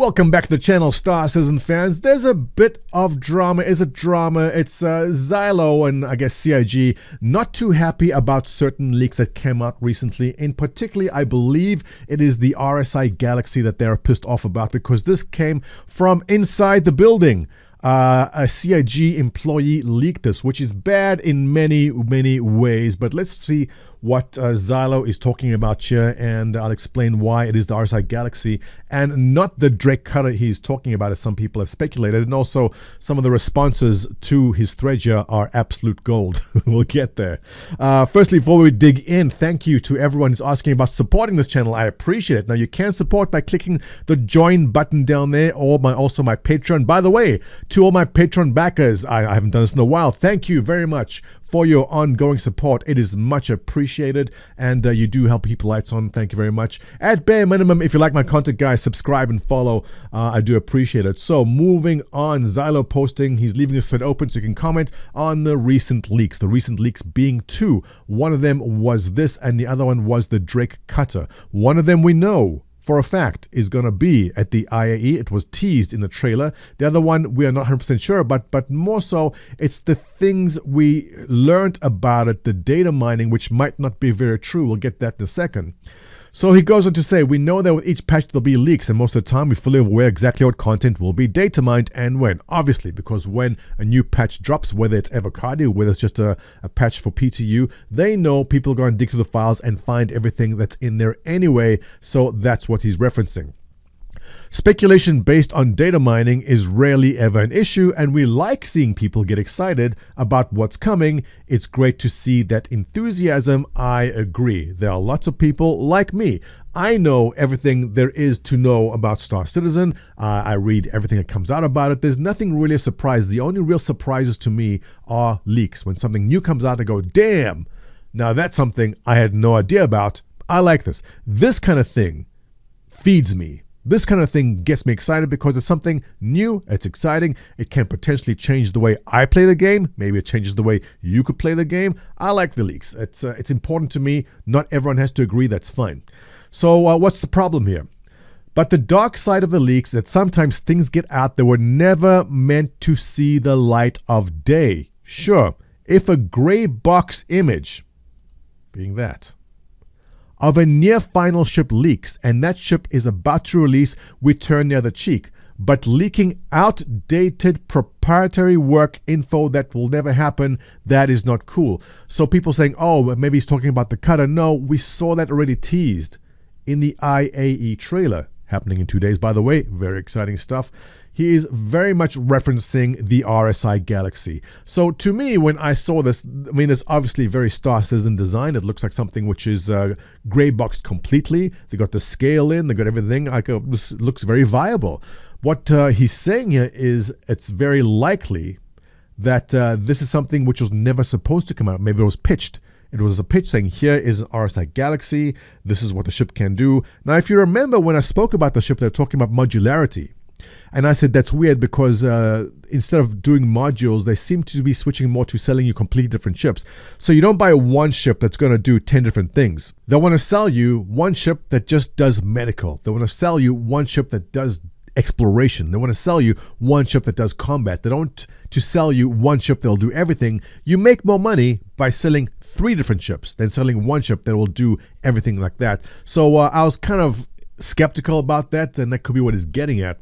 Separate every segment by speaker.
Speaker 1: Welcome back to the channel, Star Citizen fans. There's a bit of drama. It's Zylo and I guess CIG not too happy about certain leaks that came out recently. In particular, I believe it is the RSI Galaxy that they're pissed off about because this came from inside the building. A CIG employee leaked this, which is bad in many ways. But let's see what Zylo is talking about here, and I'll explain why it is the RSI Galaxy and not the Drake Cutter he's talking about, as some people have speculated. And also, some of the responses to his thread here are absolute gold. We'll get there. Firstly, before we dig in, thank you to everyone who's asking about supporting this channel. I appreciate it. Now, you can support by clicking the join button down there, or also my Patreon. By the way, to all my Patreon backers, I haven't done this in a while. Thank you very much for your ongoing support. It is much appreciated, and you do help keep the lights on. Thank you very much. At bare minimum, if you like my content, guys, subscribe and follow. I do appreciate it. So moving on, Zylo posting, he's leaving his thread open so you can comment on the recent leaks. The recent leaks being two. One of them was this, and the other one was the Drake Cutter. One of them we know for a fact is going to be at the IAE. It was teased in the trailer. The other one we are not 100% sure about, but more so it's the things we learned about it, the data mining, which might not be very true. We'll get that in a second. So he goes on to say, we know that with each patch there'll be leaks, and most of the time we're fully aware exactly what content will be data mined and when. Obviously, because when a new patch drops, whether it's Avocado, whether it's just a patch for PTU, they know people are going to dig through the files and find everything that's in there anyway, so that's what he's referencing. Speculation based on data mining is rarely ever an issue, and we like seeing people get excited about what's coming. It's great to see that enthusiasm. I agree. There are lots of people like me. I know everything there is to know about Star Citizen. I read everything that comes out about it. There's nothing really a surprise. The only real surprises to me are leaks. When something new comes out, I go, damn, now that's something I had no idea about. I like this. This kind of thing feeds me. This kind of thing gets me excited because it's something new, it's exciting, it can potentially change the way I play the game, maybe it changes the way you could play the game. I like the leaks. It's important to me. Not everyone has to agree, that's fine. So what's the problem here? But the dark side of the leaks is that sometimes things get out that were never meant to see the light of day. Sure, if a gray box image, being that, of a near final ship leaks and that ship is about to release, we turn the other cheek. But leaking outdated proprietary work info that will never happen, that is not cool. So people saying, oh, maybe he's talking about the Cutter. No, we saw that already teased in the IAE trailer. Happening in 2 days, by the way. Very exciting stuff. He is very much referencing the RSI Galaxy. So to me, when I saw this, I mean, it's obviously very Star Citizen design. It looks like something which is gray boxed completely. They got the scale in, they got everything. This looks very viable. What he's saying here is it's very likely that this is something which was never supposed to come out. Maybe it was pitched. It was a pitch saying, here is an RSI Galaxy. This is what the ship can do. Now, if you remember when I spoke about the ship, they're talking about modularity. And I said that's weird because instead of doing modules, they seem to be switching more to selling you completely different ships. So you don't buy one ship that's going to do 10 different things. They want to sell you one ship that just does medical. They want to sell you one ship that does exploration. They want to sell you one ship that does combat. They don't to sell you one ship that'll do everything. You make more money by selling 3 different ships than selling one ship that will do everything like that. So I was kind of skeptical about that, and that could be what he's getting at.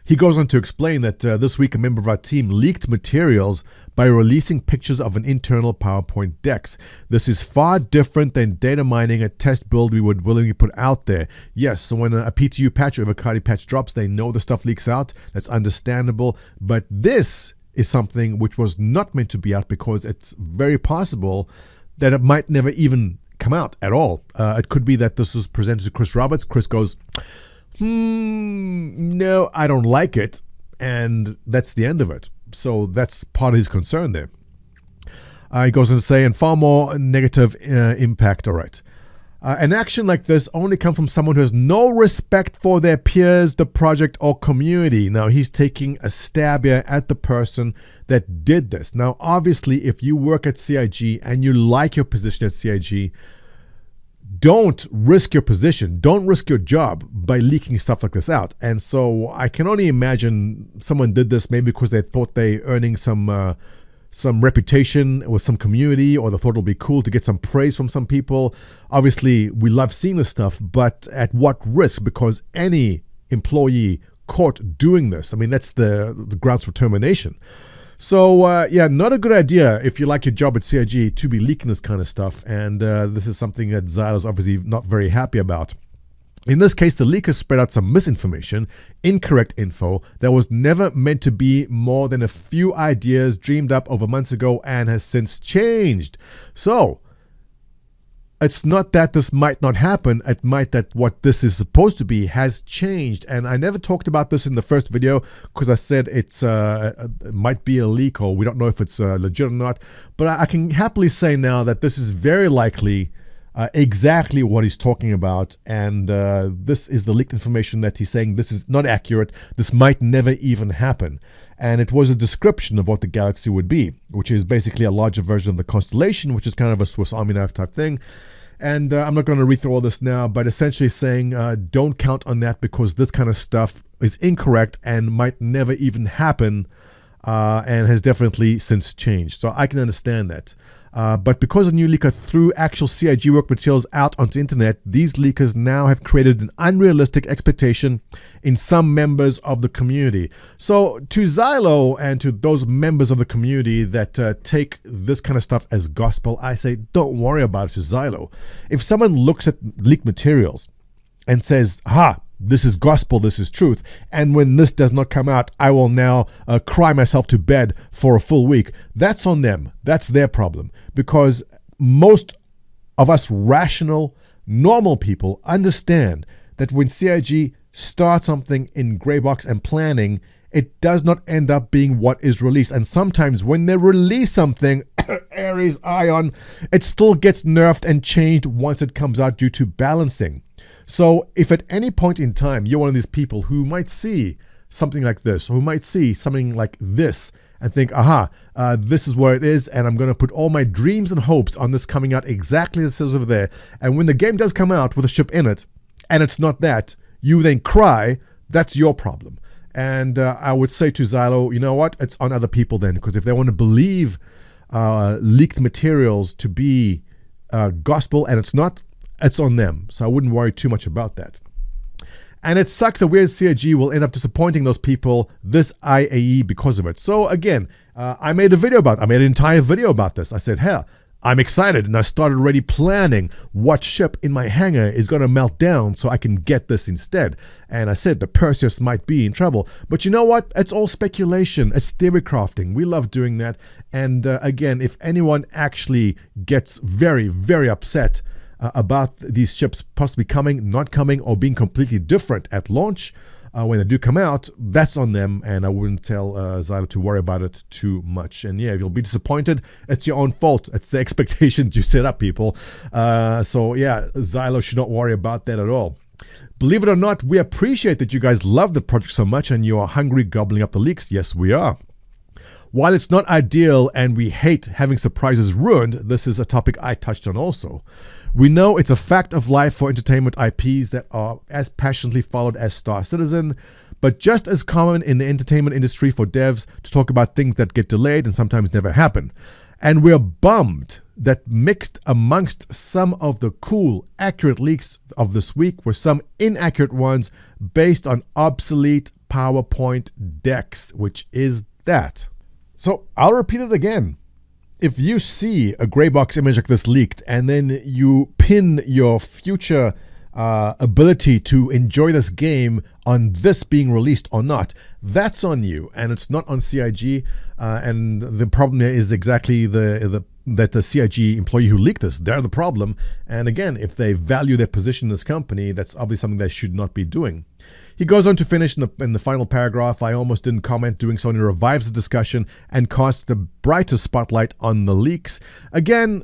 Speaker 1: He goes on to explain that this week a member of our team leaked materials by releasing pictures of an internal PowerPoint DEX. This is far different than data mining a test build we would willingly put out there. Yes, so when a PTU patch or Avocado patch drops, they know the stuff leaks out. That's understandable. But this is something which was not meant to be out because it's very possible that it might never even come out at all. It could be that this is presented to Chris Roberts. Chris goes, no, I don't like it, and that's the end of it. So that's part of his concern there. He goes on to say, and far more negative impact. All right. An action like this only comes from someone who has no respect for their peers, the project, or community. Now, he's taking a stab here at the person that did this. Now, obviously, if you work at CIG and you like your position at CIG, don't risk your position, don't risk your job by leaking stuff like this out. And so I can only imagine someone did this maybe because they thought they earning some reputation with some community, or they thought it would be cool to get some praise from some people. Obviously, we love seeing this stuff, but at what risk? Because any employee caught doing this, I mean, that's the grounds for termination. So, not a good idea if you like your job at CIG to be leaking this kind of stuff. And this is something that Zylo is obviously not very happy about. In this case, the leakers spread out some misinformation, incorrect info that was never meant to be more than a few ideas dreamed up over months ago and has since changed. So, it's not that this might not happen, it might that what this is supposed to be has changed. And I never talked about this in the first video because I said it might be a leak, or we don't know if it's legit or not. But I can happily say now that this is very likely exactly what he's talking about, and this is the leaked information that he's saying this is not accurate, this might never even happen. And it was a description of what the galaxy would be, which is basically a larger version of the constellation, which is kind of a Swiss Army knife type thing. And I'm not going to read through all this now, but essentially saying don't count on that because this kind of stuff is incorrect and might never even happen, and has definitely since changed. So I can understand that. But because a new leaker threw actual CIG work materials out onto the internet, these leakers now have created an unrealistic expectation in some members of the community. So to Zylo and to those members of the community that take this kind of stuff as gospel, I say don't worry about it to Zylo. If someone looks at leaked materials and says, this is gospel, this is truth, and when this does not come out, I will now cry myself to bed for a full week. That's on them. That's their problem. Because most of us rational, normal people understand that when CIG starts something in Greybox and planning, it does not end up being what is released. And sometimes when they release something, Ares, Ion, it still gets nerfed and changed once it comes out due to balancing. So if at any point in time you're one of these people who might see something like this, or who might see something like this and think, this is where it is, and I'm going to put all my dreams and hopes on this coming out exactly as it says over there, and when the game does come out with a ship in it, and it's not that, you then cry, that's your problem. And I would say to Zylo, you know what, it's on other people then, because if they want to believe leaked materials to be gospel and it's not, it's on them. So I wouldn't worry too much about that. And it sucks that we as CIG will end up disappointing those people this IAE because of it. So again, I made an entire video about this. I said, hell, I'm excited, and I started already planning what ship in my hangar is going to melt down so I can get this instead. And I said the Perseus might be in trouble. But you know what? It's all speculation. It's theory crafting. We love doing that. And again, if anyone actually gets very, very upset about these ships possibly coming, not coming, or being completely different at launch, when they do come out, that's on them, and I wouldn't tell Zylo to worry about it too much. And yeah, if you'll be disappointed, it's your own fault. It's the expectations you set up, people. So yeah, Zylo should not worry about that at all. Believe it or not, we appreciate that you guys love the project so much and you are hungry gobbling up the leaks. Yes, we are. While it's not ideal and we hate having surprises ruined, this is a topic I touched on also. We know it's a fact of life for entertainment IPs that are as passionately followed as Star Citizen, but just as common in the entertainment industry for devs to talk about things that get delayed and sometimes never happen. And we're bummed that mixed amongst some of the cool, accurate leaks of this week were some inaccurate ones based on obsolete PowerPoint decks, which is that. So I'll repeat it again. If you see a Greybox image like this leaked and then you pin your future ability to enjoy this game on this being released or not, that's on you, and it's not on CIG. And the problem here is exactly that the CIG employee who leaked this, they're the problem. And again, if they value their position in this company, that's obviously something they should not be doing. He goes on to finish in the final paragraph. I almost didn't comment. Doing so only revives the discussion and casts the brightest spotlight on the leaks. Again,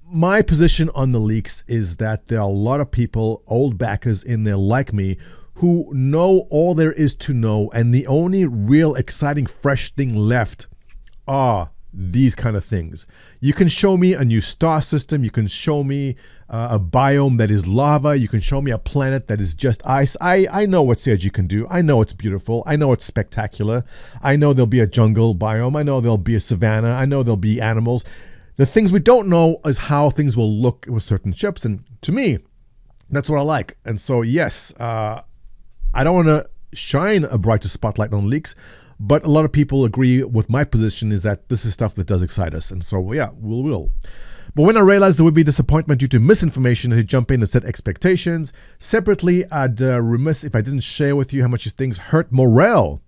Speaker 1: my position on the leaks is that there are a lot of people, old backers in there like me, who know all there is to know, and the only real exciting fresh thing left are these kind of things. You can show me a new star system. You can show me a biome that is lava. You can show me a planet that is just ice. I know what CIG can do. I know it's beautiful. I know it's spectacular. I know there'll be a jungle biome. I know there'll be a savanna. I know there'll be animals. The things we don't know is how things will look with certain ships. And to me, that's what I like. And so, yes, I don't want to shine a brighter spotlight on leaks, but a lot of people agree with my position is that this is stuff that does excite us. And so, yeah, we'll. But when I realized there would be disappointment due to misinformation, I had to jump in and set expectations. Separately, I'd remiss if I didn't share with you how much these things hurt morale.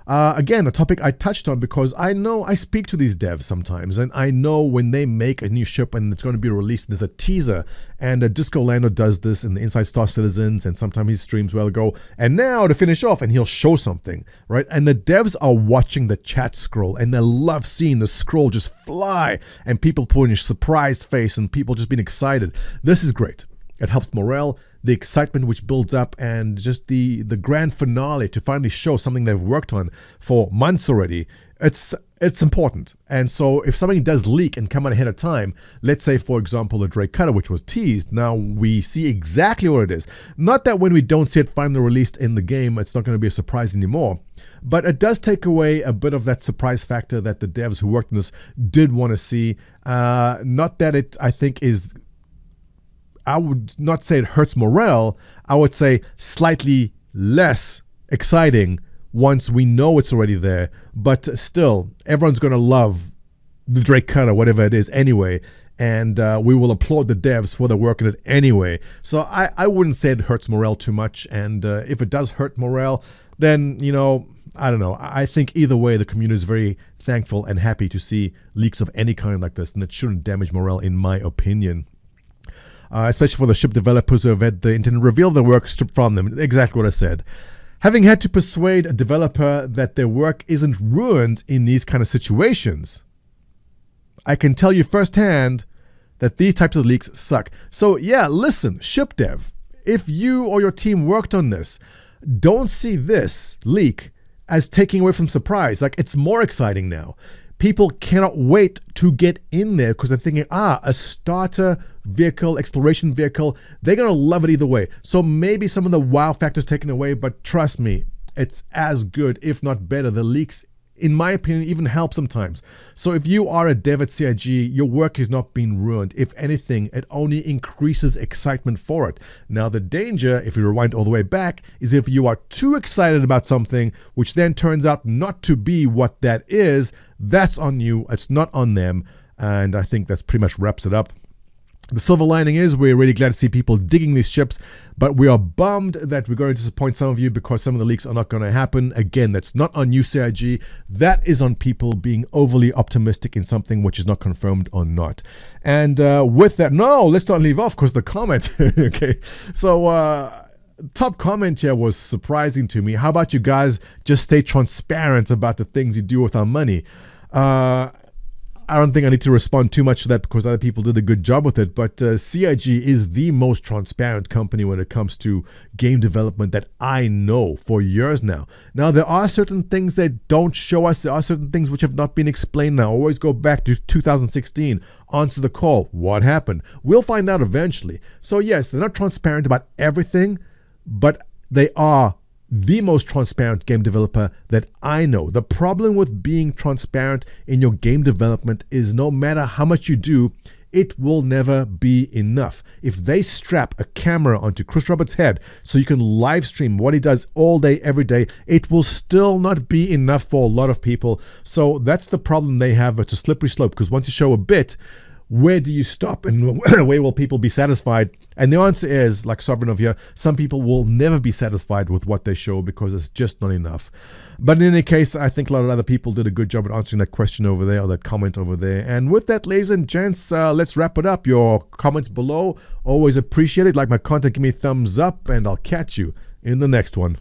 Speaker 1: Again, a topic I touched on because I know I speak to these devs sometimes, and I know when they make a new ship and it's going to be released, there's a teaser, and Disco Lando does this in the Inside Star Citizens, and sometimes he streams where go, and now to finish off, and he'll show something, right? And the devs are watching the chat scroll, and they love seeing the scroll just fly, and people putting a surprised face, and people just being excited. This is great. It helps morale, the excitement which builds up, and just the grand finale to finally show something they've worked on for months already. It's important. And so if something does leak and come out ahead of time, let's say, for example, the Drake Cutter, which was teased, now we see exactly what it is. Not that when we don't see it finally released in the game, it's not going to be a surprise anymore. But it does take away a bit of that surprise factor that the devs who worked on this did want to see. Not that it, I think, is... I would not say it hurts morale. I would say slightly less exciting once we know it's already there. But still, everyone's going to love the Drake Cutter, whatever it is, anyway. And we will applaud the devs for their work on it anyway. So I wouldn't say it hurts morale too much. And if it does hurt morale, then, I don't know. I think either way, the community is very thankful and happy to see leaks of any kind like this. And it shouldn't damage morale, in my opinion. Especially for the ship developers who have had the internet reveal their work stripped from them. Exactly what I said. Having had to persuade a developer that their work isn't ruined in these kind of situations, I can tell you firsthand that these types of leaks suck. So yeah, listen, ship dev, if you or your team worked on this, don't see this leak as taking away from surprise. Like, it's more exciting now. People cannot wait to get in there because they're thinking, a starter vehicle, exploration vehicle, they're going to love it either way. So maybe some of the wow factor's taken away, but trust me, it's as good, if not better. The leaks, in my opinion, even help sometimes. So if you are a dev at CIG, your work is not being ruined. If anything, it only increases excitement for it. Now, the danger, if you rewind all the way back, is if you are too excited about something, which then turns out not to be what that is, that's on you. It's not on them. And I think that's pretty much wraps it up. The silver lining is we're really glad to see people digging these ships, but we are bummed that we're going to disappoint some of you because some of the leaks are not going to happen. Again, that's not on you, CIG. That is on people being overly optimistic in something which is not confirmed or not. And with that, no, let's not leave off because the comment. Okay, so top comment here was surprising to me. How about you guys just stay transparent about the things you do with our money? I don't think I need to respond too much to that because other people did a good job with it, but CIG is the most transparent company when it comes to game development that I know for years now. Now, there are certain things that don't show us. There are certain things which have not been explained now. Always go back to 2016. Answer the call. What happened? We'll find out eventually. So yes, they're not transparent about everything, but they are the most transparent game developer that I know. The problem with being transparent in your game development is no matter how much you do, it will never be enough. If they strap a camera onto Chris Roberts' head so you can live stream what he does all day, every day, it will still not be enough for a lot of people. So that's the problem they have. It's a slippery slope because once you show a bit, where do you stop and where will people be satisfied? And the answer is, like Sovereign of here, some people will never be satisfied with what they show because it's just not enough. But in any case, I think a lot of other people did a good job at answering that question over there or that comment over there. And with that, ladies and gents, let's wrap it up. Your comments below, always appreciated. Like my content, give me a thumbs up and I'll catch you in the next one.